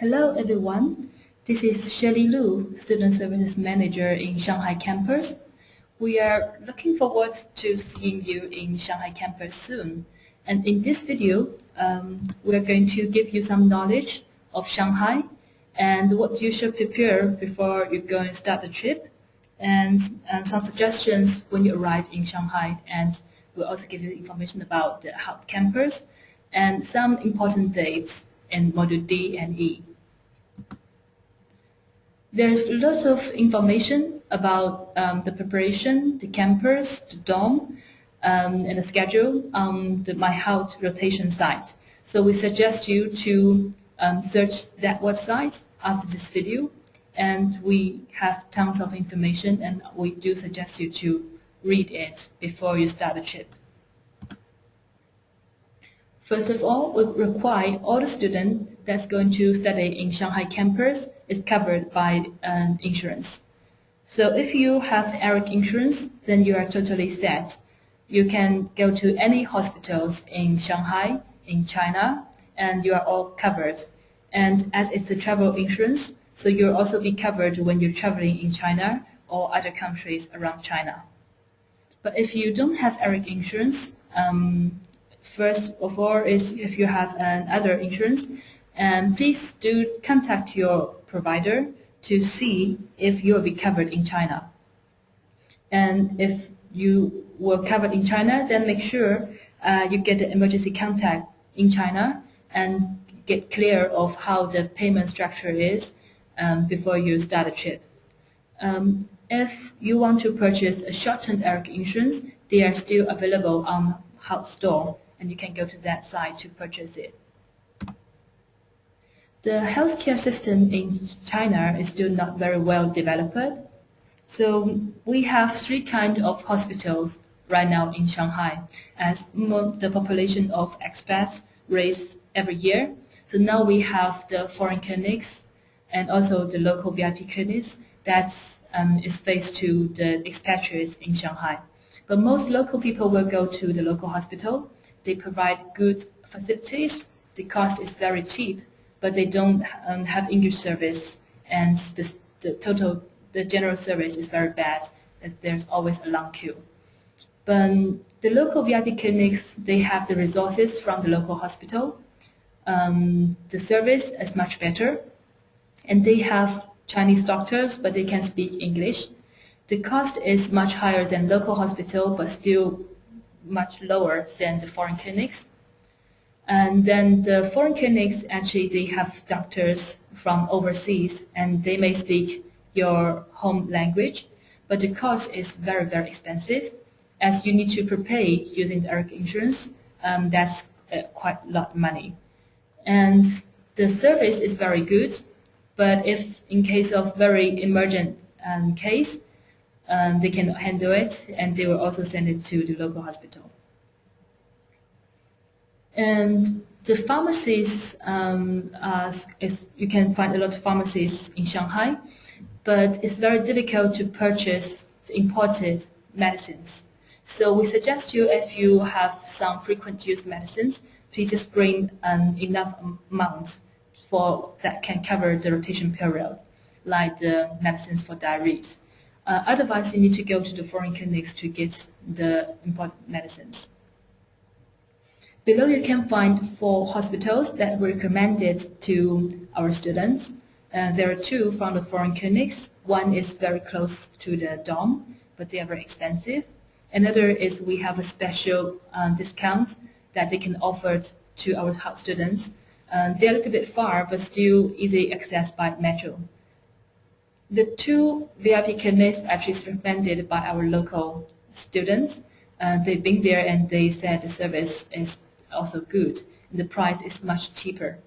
Hello everyone, this is Shirley Lu, Student Services Manager in Shanghai campus. We are looking forward to seeing you in Shanghai campus soon. And in this video, we are going to give you some knowledge of Shanghai and what you should prepare before you go and start the trip, and some suggestions when you arrive in Shanghai. And we'll also give you information about the hub campus and some important dates in Module D and E. There's a lot of information about the preparation, the campus, the dorm, and the schedule on the My House rotation site. So we suggest you to search that website after this video, and we have tons of information, and we do suggest you to read it before you start the trip. First of all, we require all the students that's going to study in Shanghai campus is covered by insurance. So if you have ERIC insurance, then you are totally set. You can go to any hospitals in Shanghai, in China, and you are all covered. And as it's a travel insurance, so you'll also be covered when you're traveling in China or other countries around China. But if you don't have ERIC insurance, first of all is if you have another insurance, please do contact your provider to see if you will be covered in China. And if you were covered in China, then make sure you get an emergency contact in China and get clear of how the payment structure is before you start a trip. If you want to purchase a short-term ERIC insurance, they are still available on House Store, and you can go to that site to purchase it. The healthcare system in China is still not very well developed. So we have three kinds of hospitals right now in Shanghai, as the population of expats raise every year. So now we have the foreign clinics and also the local VIP clinics that is faced to the expatriates in Shanghai. But most local people will go to the local hospital. They provide good facilities. The cost is very cheap, but they don't have English service, and the general service is very bad. There's always a long queue. But the local VIP clinics, they have the resources from the local hospital. The service is much better, and they have Chinese doctors, but they can speak English. The cost is much higher than local hospital, but still much lower than the foreign clinics. And then the foreign clinics, actually, they have doctors from overseas, and they may speak your home language, but the cost is very, very expensive. As you need to prepay using the ERIC insurance, that's quite a lot of money. And the service is very good, but if in case of very emergent case, they cannot handle it, and they will also send it to the local hospital. And the pharmacies, you can find a lot of pharmacies in Shanghai, but it's very difficult to purchase the imported medicines. So we suggest you, if you have some frequent use medicines, please just bring enough amount for that can cover the rotation period, like the medicines for diabetes. Otherwise, you need to go to the foreign clinics to get the imported medicines. Below you can find 4 hospitals that were recommended to our students. There are 2 from the foreign clinics. One is very close to the dorm, but they are very expensive. Another is we have a special discount that they can offer to our students. They're a little bit far, but still easy access by metro. The 2 VIP clinics actually is recommended by our local students. They've been there and they said the service is also good. The price is much cheaper.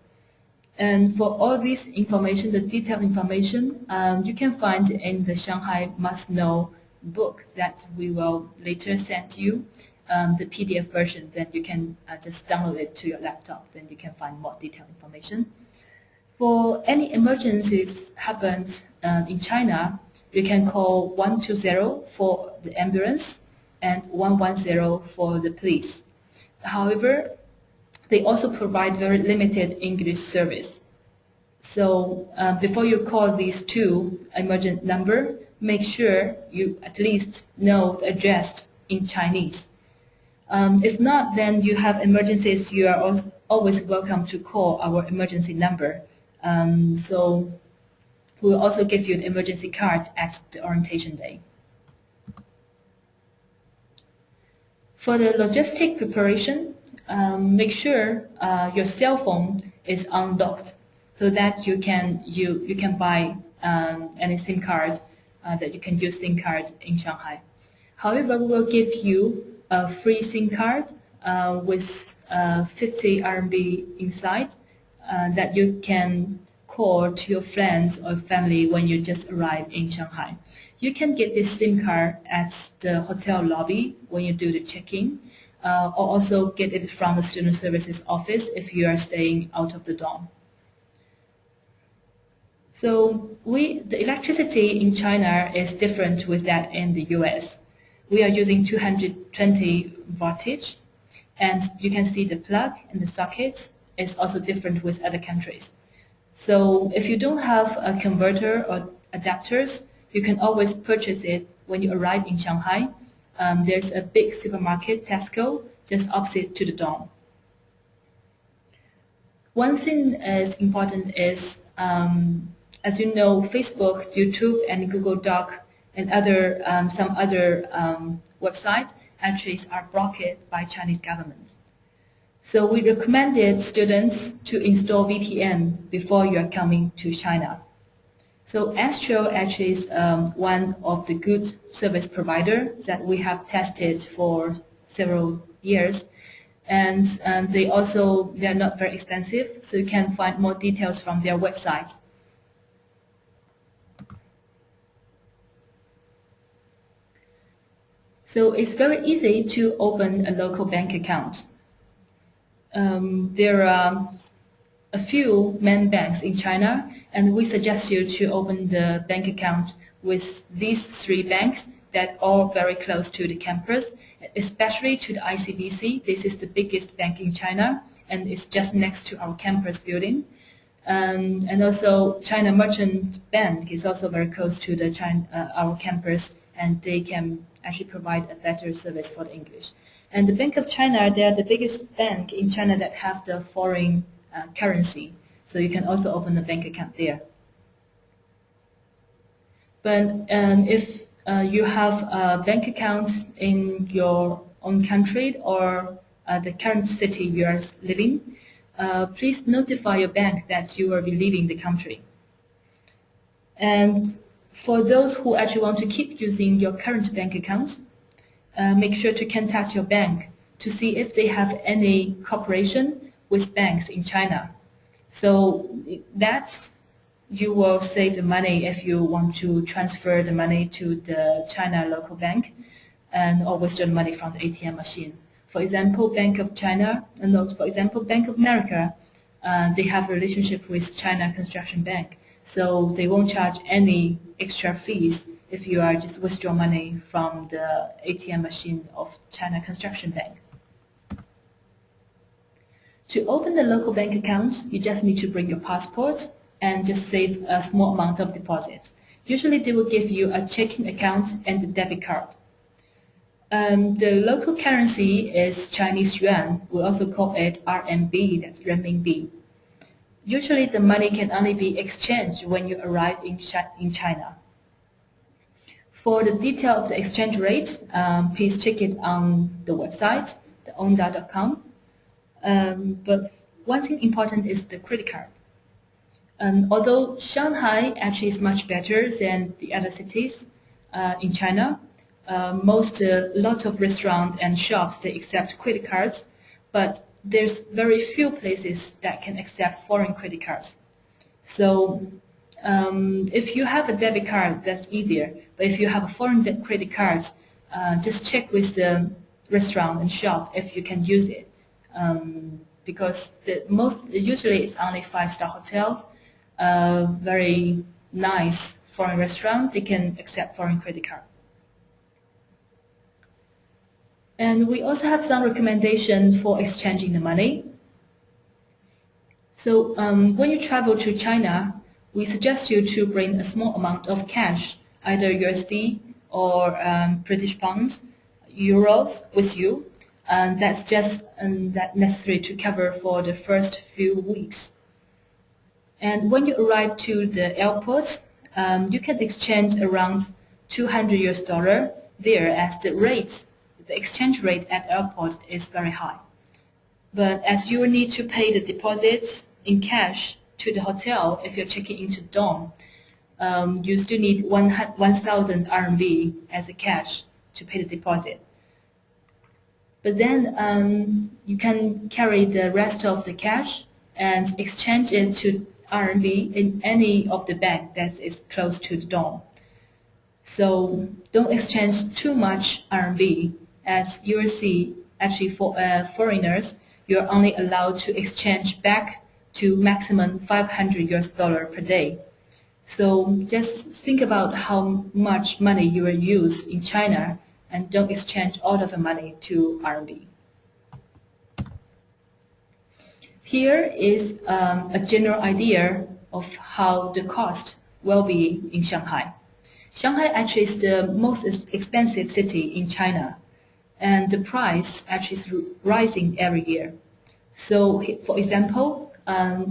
And for all this information, the detailed information, you can find in the Shanghai Must Know book that we will later send you, the PDF version. Then you can just download it to your laptop. Then you can find more detailed information. For any emergencies happened in China, you can call 120 for the ambulance and 110 for the police. However, they also provide very limited English service. So before you call these two emergent number, make sure you at least know the address in Chinese. If not, then you have emergencies, you are also always welcome to call our emergency number. So we will also give you the emergency card at the orientation day. For the logistic preparation, make sure your cell phone is unlocked so that you can buy any SIM card that you can use SIM card in Shanghai. However, we will give you a free SIM card with 50 RMB inside that you can call to your friends or family when you just arrive in Shanghai. You can get this SIM card at the hotel lobby when you do the check-in, or also get it from the student services office if you are staying out of the dorm. So the electricity in China is different with that in the US. We are using 220 voltage, and you can see the plug and the socket is also different with other countries. So if you don't have a converter or adapters, you can always purchase it when you arrive in Shanghai. There's a big supermarket, Tesco, just opposite to the dorm. One thing is important is, as you know, Facebook, YouTube, and Google Doc and some other websites actually are blocked by Chinese government. So we recommended students to install VPN before you are coming to China. So Astro actually is one of the good service provider that we have tested for several years. And they are not very expensive, so you can find more details from their website. So it's very easy to open a local bank account. There are a few main banks in China, and we suggest you to open the bank account with these three banks that are very close to the campus, especially to the ICBC. This is the biggest bank in China, and it's just next to our campus building. And also China Merchant Bank is also very close to our campus, and they can actually provide a better service for the English. And the Bank of China, they are the biggest bank in China that have the foreign currency. So you can also open a bank account there. But if you have a bank account in your own country or the current city you are living, please notify your bank that you will be leaving the country. And for those who actually want to keep using your current bank account, make sure to contact your bank to see if they have any cooperation with banks in China. So that you will save the money if you want to transfer the money to the China local bank or withdraw the money from the ATM machine. For example, Bank of China, for example, Bank of America, they have a relationship with China Construction Bank. So they won't charge any extra fees if you are just withdraw money from the ATM machine of China Construction Bank. To open the local bank account, you just need to bring your passport and just save a small amount of deposits. Usually they will give you a checking account and a debit card. The local currency is Chinese yuan. We also call it RMB, that's renminbi. Usually the money can only be exchanged when you arrive in China. For the detail of the exchange rate, please check it on the website, theonda.com. But one thing important is the credit card. Although Shanghai actually is much better than the other cities in China, lots of restaurants and shops, they accept credit cards, but there's very few places that can accept foreign credit cards. So if you have a debit card, that's easier. But if you have a foreign credit card, just check with the restaurant and shop if you can use it. Because usually it's only 5-star hotels, very nice foreign restaurant, they can accept foreign credit card. And we also have some recommendation for exchanging the money. So when you travel to China, we suggest you to bring a small amount of cash, either USD or British pounds, euros with you. And that's just that necessary to cover for the first few weeks. And when you arrive to the airport, you can exchange around 200 US dollar there, as the exchange rate at airport is very high. But as you will need to pay the deposits in cash to the hotel if you're checking into dorm, you still need 1,000 RMB as a cash to pay the deposit. But then you can carry the rest of the cash and exchange it to RMB in any of the bank that is close to the dorm. So don't exchange too much RMB, as you will see, actually for foreigners, you're only allowed to exchange back to maximum 500 US dollar per day. So just think about how much money you will use in China and don't exchange all of the money to RMB. Here is a general idea of how the cost will be in Shanghai. Shanghai actually is the most expensive city in China, and the price actually is rising every year. So, for example,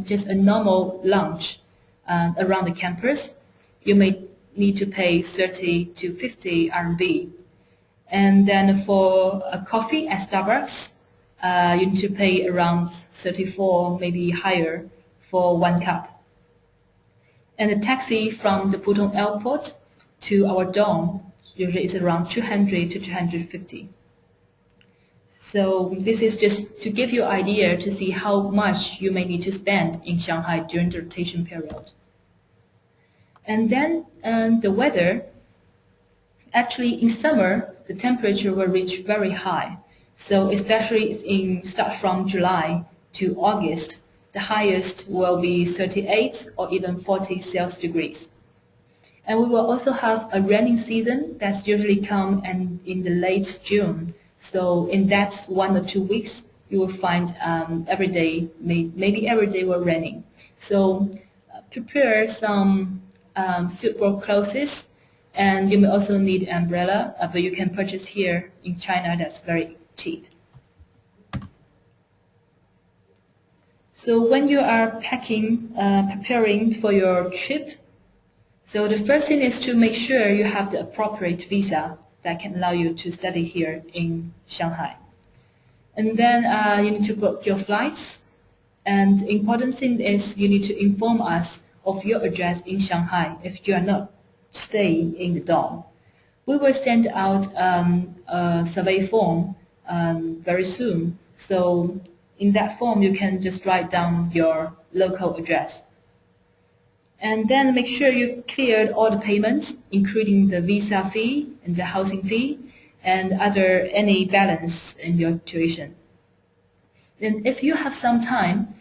just a normal lunch around the campus, you may need to pay 30 to 50 RMB. And then for a coffee at Starbucks, you need to pay around 34, maybe higher, for 1 cup. And the taxi from the Pudong airport to our dorm usually is around 200 to 250. So this is just to give you an idea to see how much you may need to spend in Shanghai during the rotation period. And then the weather, actually in summer, the temperature will reach very high. So especially start from July to August, the highest will be 38 or even 40 Celsius degrees. And we will also have a rainy season that's usually come in the late June. So in that 1 or 2 weeks, you will find every day, maybe every day will raining. So prepare some suitable clothes, and you may also need umbrella, but you can purchase here in China. That's very cheap. So when you are preparing for your trip, so the first thing is to make sure you have the appropriate visa that can allow you to study here in Shanghai. And then you need to book your flights. And the important thing is you need to inform us of your address in Shanghai if you are not staying in the dorm. We will send out a survey form very soon. So in that form, you can just write down your local address. And then make sure you cleared all the payments, including the visa fee and the housing fee and any balance in your tuition. And if you have some time,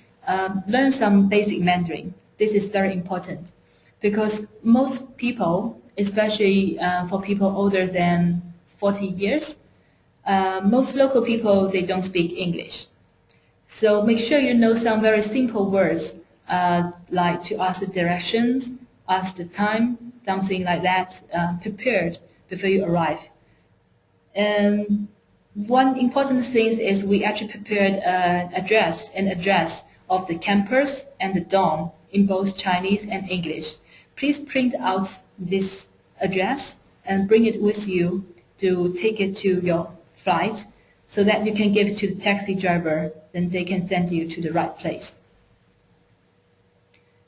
learn some basic Mandarin. This is very important because most people, especially for people older than 40 years, most local people, they don't speak English. So make sure you know some very simple words like to ask the directions, ask the time, something like that, prepared before you arrive. And one important thing is we actually prepared an address of the campus and the dorm in both Chinese and English. Please print out this address and bring it with you to take it to your flight so that you can give it to the taxi driver, then they can send you to the right place.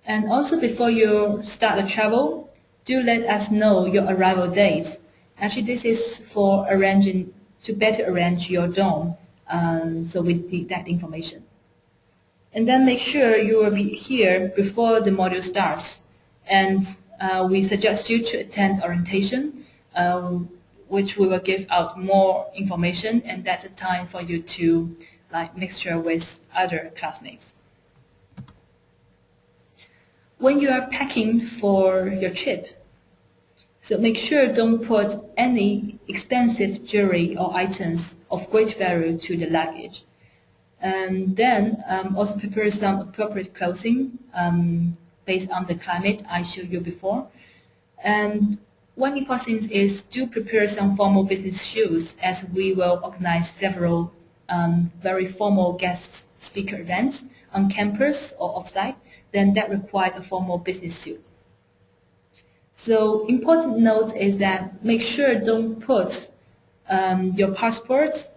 And also before you start the travel, do let us know your arrival date. Actually, this is for to better arrange your dorm, so we need that information. And then make sure you will be here before the module starts. And we suggest you to attend orientation, which we will give out more information, and that's a time for you to mixture with other classmates. When you are packing for your trip, so make sure don't put any expensive jewelry or items of great value to the luggage. And then also prepare some appropriate clothing based on the climate I showed you before. And one important thing is do prepare some formal business shoes, as we will organize several very formal guest speaker events on campus or offsite. Then that require a formal business suit. So important note is that make sure don't put your passport,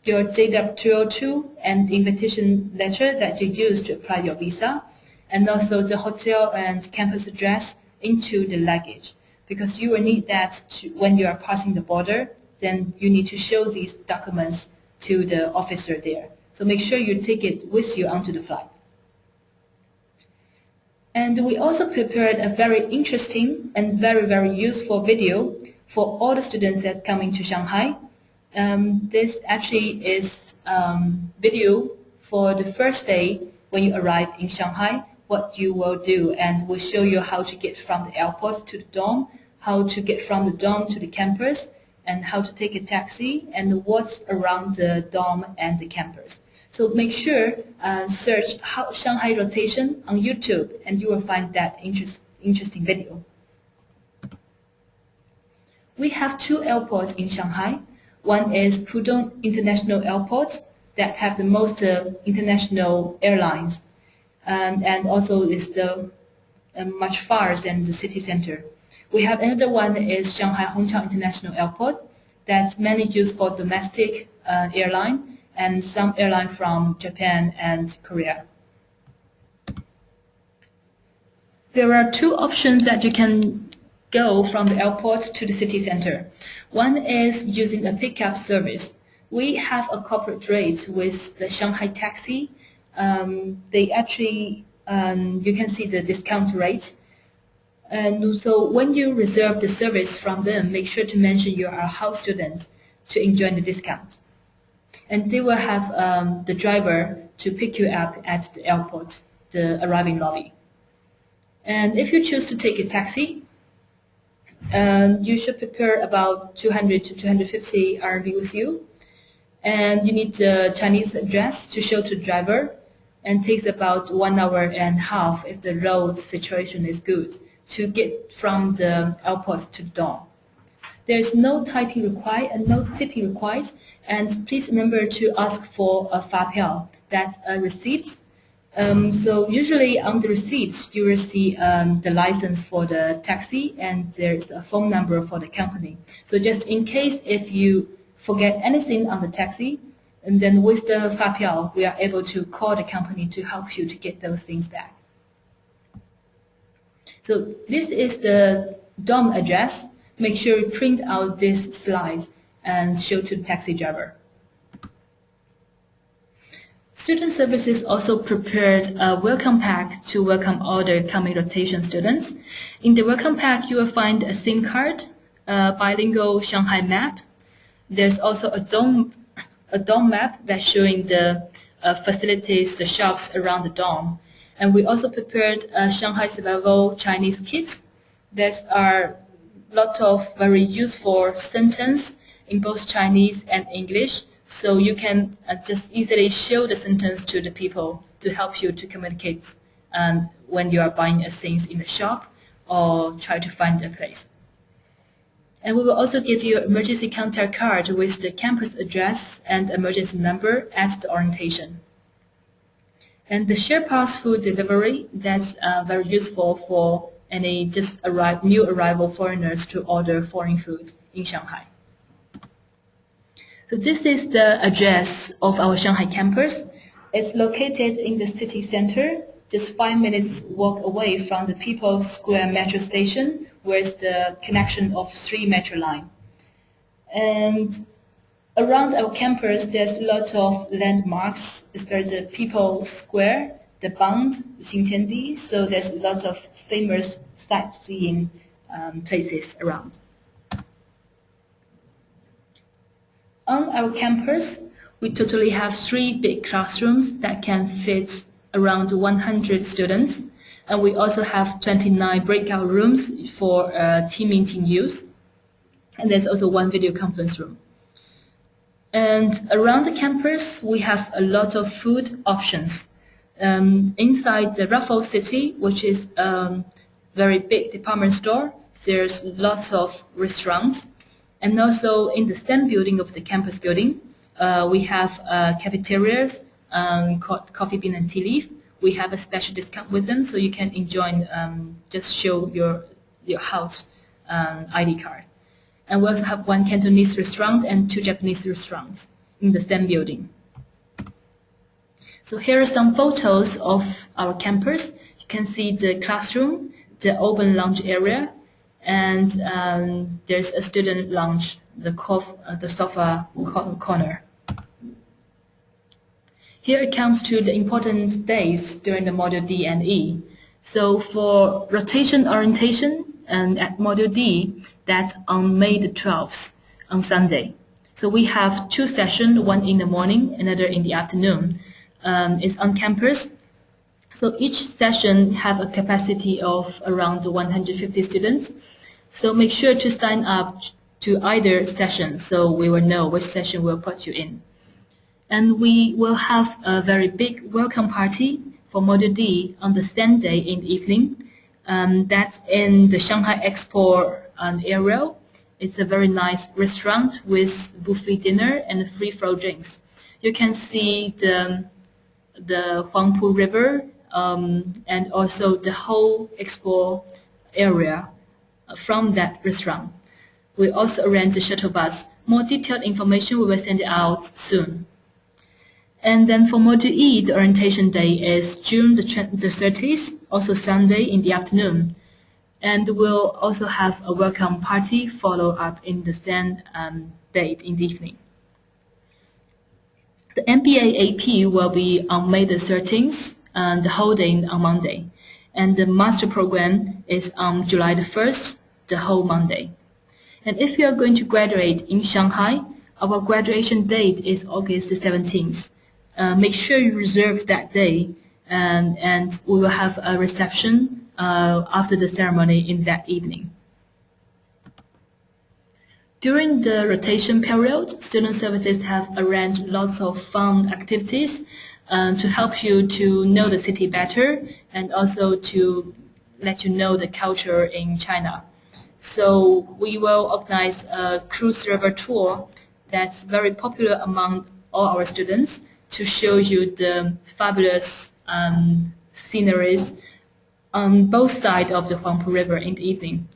your JW202 and invitation letter that you use to apply your visa, and also the hotel and campus address into the luggage, because you will need that when you are passing the border. Then you need to show these documents to the officer there. So make sure you take it with you onto the flight. And we also prepared a very interesting and very, very useful video for all the students that come into Shanghai. This actually is video for the first day when you arrive in Shanghai, what you will do, and we'll show you how to get from the airport to the dorm, how to get from the dorm to the campus, and how to take a taxi, and what's around the dorm and the campus. So make sure search Shanghai rotation on YouTube, and you will find that interesting video. We have two airports in Shanghai. One is Pudong International Airport that have the most international airlines, and also is the much far than the city center. We have another one is Shanghai Hongqiao International Airport that's mainly used for domestic airline and some airline from Japan and Korea. There are two options that you can go from the airport to the city center. One is using a pickup service. We have a corporate rate with the Shanghai Taxi. They actually, you can see the discount rate. And so when you reserve the service from them, make sure to mention you are a house student to enjoy the discount. And they will have the driver to pick you up at the airport, the arriving lobby. And if you choose to take a taxi, you should prepare about 200 to 250 RMB with you. And you need the Chinese address to show to the driver, and takes about 1 hour and a half if the road situation is good to get from the airport to the dorm. There is no typing required and no tipping required, and please remember to ask for a fapiao, that's a receipt. So usually on the receipt you will see the license for the taxi, and there's a phone number for the company. So just in case if you forget anything on the taxi, and then with the fapiao we are able to call the company to help you to get those things back. So this is the dorm address. Make sure you print out this slide and show to the taxi driver. Student Services also prepared a welcome pack to welcome all the coming rotation students. In the welcome pack, you will find a SIM card, a bilingual Shanghai map. There's also a dorm map that's showing the facilities, the shops around the dorm. And we also prepared a Shanghai Survival Chinese kit. There are lots of very useful sentences in both Chinese and English, so you can just easily show the sentence to the people to help you to communicate when you are buying things in the shop or try to find a place. And we will also give you an emergency contact card with the campus address and emergency number at the orientation. And the share pass food delivery, that's very useful for any just new arrival foreigners to order foreign food in Shanghai. So this is the address of our Shanghai campus. It's located in the city center, just 5 minutes walk away from the People's Square metro station, where is the connection of 3 metro line. And around our campus, there's a lot of landmarks, especially the People's Square, the Bund, the Xintiandi, so there's a lot of famous sightseeing places around. On our campus, we totally have 3 big classrooms that can fit around 100 students, and we also have 29 breakout rooms for team meeting use, and there's also 1 video conference room. And around the campus, we have a lot of food options. Inside the Raffles City, which is a very big department store, there's lots of restaurants. And also in the STEM building of the campus building, we have cafeterias called Coffee Bean and Tea Leaf. We have a special discount with them, so you can enjoy, just show your house ID card. And we also have one Cantonese restaurant and 2 Japanese restaurants in the same building. So here are some photos of our campus. You can see the classroom, the open lounge area, and there's a student lounge, the sofa corner. Here it comes to the important days during the Module D and E. So for rotation orientation and at Module D, that's on May the 12th, on Sunday. So we have 2 sessions, one in the morning, another in the afternoon. It's on campus. So each session have a capacity of around 150 students. So make sure to sign up to either session so we will know which session we'll put you in. And we will have a very big welcome party for Module D on the same day in the evening. That's in the Shanghai Expo area. It's a very nice restaurant with buffet dinner and free flow drinks. You can see the Huangpu River and also the whole expo area from that restaurant. We also arrange a shuttle bus. More detailed information we will send it out soon. And then for Module E, the orientation day is June the 30th, also Sunday in the afternoon. And we'll also have a welcome party follow up in the same date in the evening. The MBA AP will be on May the 13th, the whole day on Monday. And the master program is on July the 1st, the whole Monday. And if you are going to graduate in Shanghai, our graduation date is August the 17th. Make sure you reserve that day, and we will have a reception after the ceremony in that evening. During the rotation period, Student Services have arranged lots of fun activities to help you to know the city better and also to let you know the culture in China. So we will organize a cruise river tour that's very popular among all our students to show you the fabulous sceneries on both sides of the Huangpu River in the evening.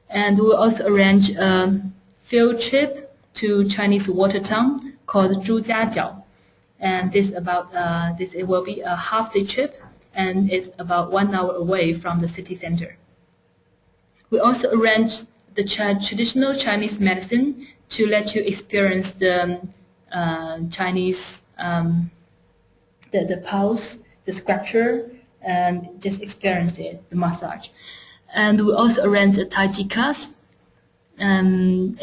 And we'll also arrange a field trip to Chinese water town called Zhujiajiao. And this it will be a half-day trip, and it's about 1 hour away from the city center. We also arrange the traditional Chinese medicine to let you experience the Chinese the pulse, the sculpture, and just experience it, the massage. And we also arrange a Tai Chi class, and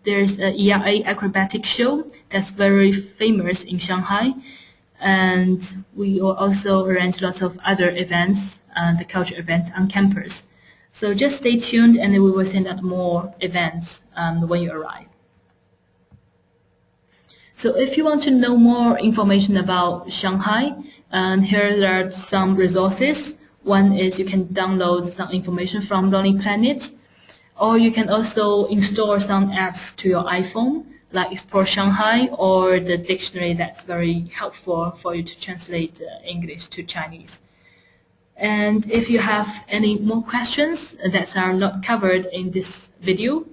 there's a ERA acrobatic show that's very famous in Shanghai. And we will also arrange lots of other events, the culture events on campus. So just stay tuned, and then we will send out more events when you arrive. So if you want to know more information about Shanghai, here are some resources. One is you can download some information from Lonely Planet, or you can also install some apps to your iPhone, like Explore Shanghai or the dictionary that's very helpful for you to translate English to Chinese. And if you have any more questions that are not covered in this video,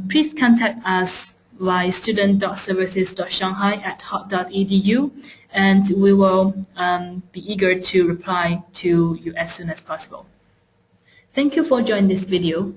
please contact us via student.services.shanghai@hot.edu, and we will be eager to reply to you as soon as possible. Thank you for joining this video.